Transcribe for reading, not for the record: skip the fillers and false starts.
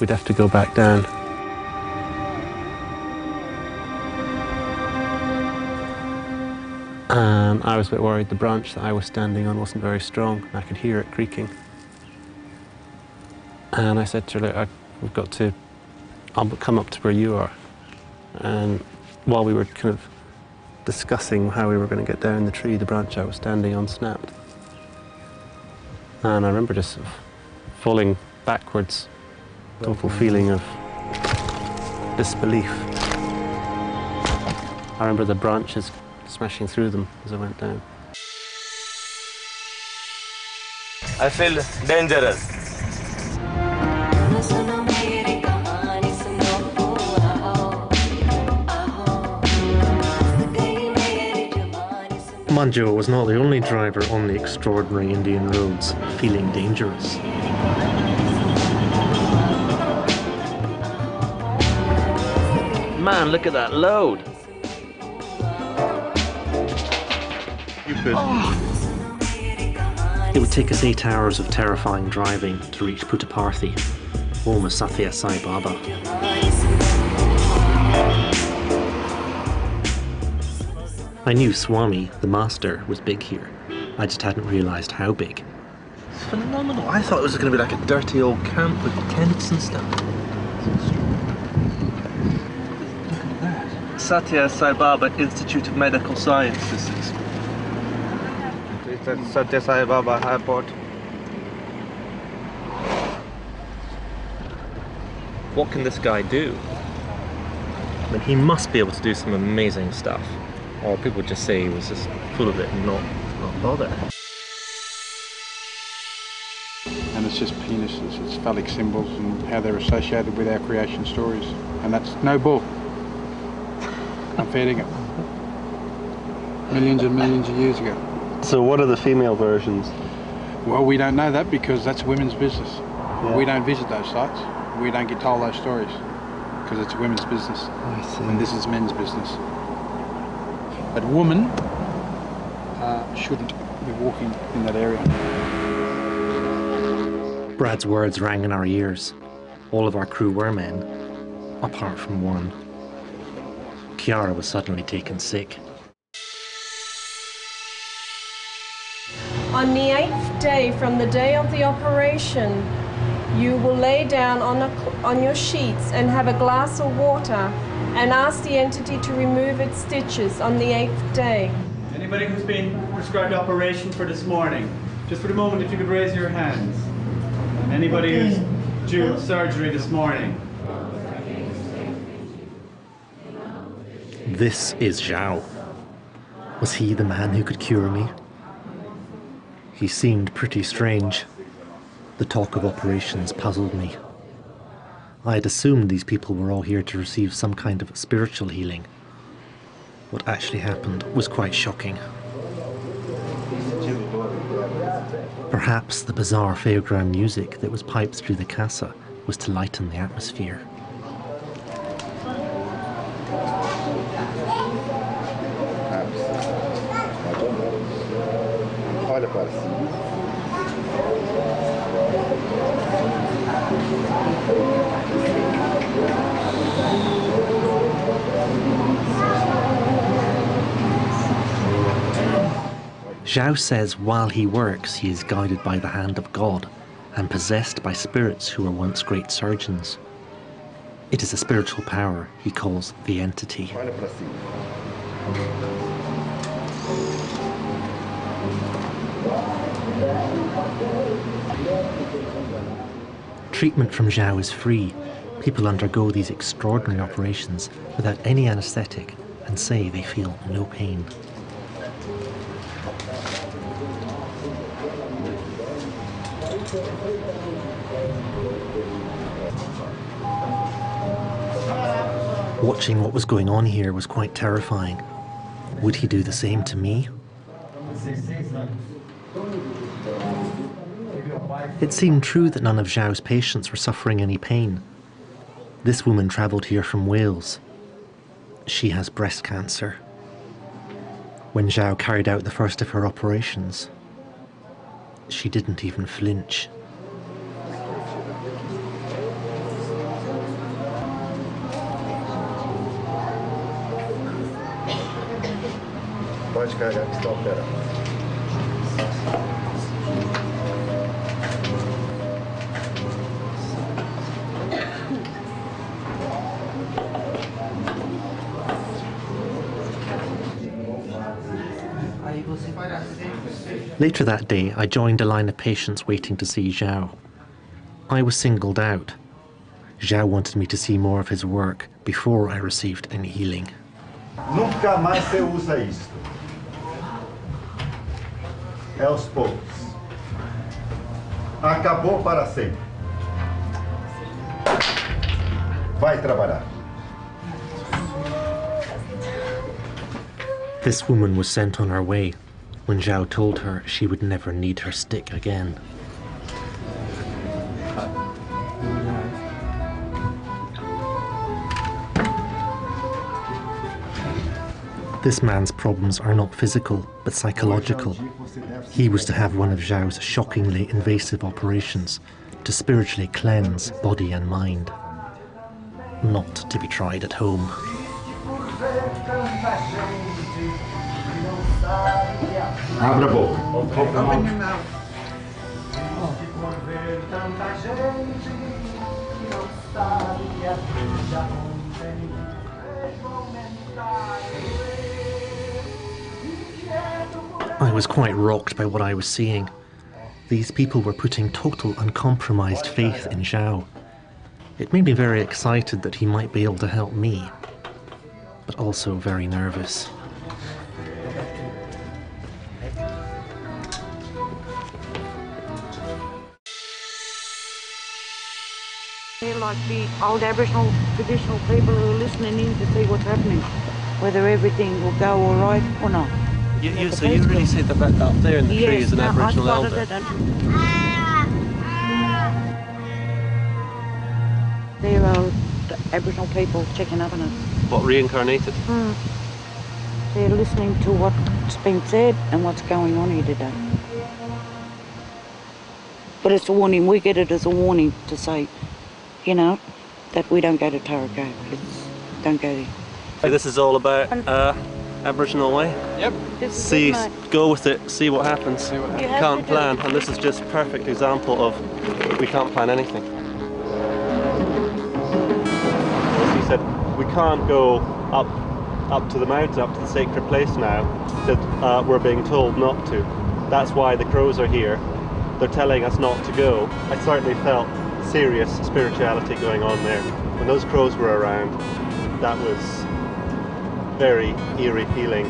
we'd have to go back down. And I was a bit worried the branch that I was standing on wasn't very strong. I could hear it creaking. And I said to her, I'll come up to where you are. And while we were kind of discussing how we were going to get down the tree, the branch I was standing on snapped. And I remember just sort of falling backwards, total feeling of disbelief. I remember the branches smashing through them as I went down. I feel dangerous. Manjo was not the only driver on the extraordinary Indian roads feeling dangerous. Man, look at that load! It would take us 8 hours of terrifying driving to reach Puttaparthi, home of God Sai Baba. I knew Swami, the master, was big here. I just hadn't realised how big. It's phenomenal. I thought it was going to be like a dirty old camp with tents and stuff. Look at that. Satya Sai Baba Institute of Medical Sciences. It's at Satya Sai Baba Airport. What can this guy do? I mean, he must be able to do some amazing stuff. Or people just say he was just full of it and not bother. And it's just penises, it's phallic symbols and how they're associated with our creation stories. And that's no bull. I'm feeding it. Millions and millions of years ago. So what are the female versions? Well, we don't know that because that's women's business. Yeah. We don't visit those sites. We don't get told those stories because it's women's business. I see. And this is men's business. But women shouldn't be walking in that area. Brad's words rang in our ears. All of our crew were men, apart from one. Chiara was suddenly taken sick. On the 8th day from the day of the operation, you will lay down on your sheets and have a glass of water and ask the entity to remove its stitches on the 8th day. Anybody who's been prescribed operation for this morning, just for the moment if you could raise your hands. And anybody who's due surgery this morning. This is Zhao. Was he the man who could cure me? He seemed pretty strange. The talk of operations puzzled me. I had assumed these people were all here to receive some kind of spiritual healing. What actually happened was quite shocking. Perhaps the bizarre fairground music that was piped through the casa was to lighten the atmosphere. Zhao says while he works, he is guided by the hand of God and possessed by spirits who were once great surgeons. It is a spiritual power he calls the entity. Treatment from Zhao is free. People undergo these extraordinary operations without any anaesthetic and say they feel no pain. Watching what was going on here was quite terrifying. Would he do the same to me? It seemed true that none of Zhao's patients were suffering any pain. This woman travelled here from Wales. She has breast cancer. When Zhao carried out the first of her operations, she didn't even flinch. pode carregar que está operando. Later that day, I joined a line of patients waiting to see Zhao. I was singled out. Zhao wanted me to see more of his work before I received any healing. Nunca mais você usa isso. É aos poucos. Acabou para sempre. Vai trabalhar. This woman was sent on her way when Zhao told her she would never need her stick again. This man's problems are not physical, but psychological. He was to have one of Zhao's shockingly invasive operations to spiritually cleanse body and mind. Not to be tried at home. Abra a boca. Open your mouth. I was quite rocked by what I was seeing. These people were putting total uncompromised faith in Zhao. It made me very excited that he might be able to help me, but also very nervous. They're like the old Aboriginal traditional people who are listening in to see what's happening, whether everything will go all right or not. So you really see the back up there in the tree is an Aboriginal elder? They're old Aboriginal people checking up on us. What, reincarnated? They're listening to what's been said and what's going on here today. But it's a warning, we get it as a warning to say, you know, that we don't go to Tara Cove. Don't go there. So this is all about Aboriginal way? Yep. See, go with it, see what happens. Can't plan, and this is just a perfect example of we can't plan anything. He said, we can't go up to the mountain, up to the sacred place now, that we're being told not to. That's why the crows are here. They're telling us not to go. I certainly felt serious spirituality going on there. When those crows were around, that was very eerie feeling.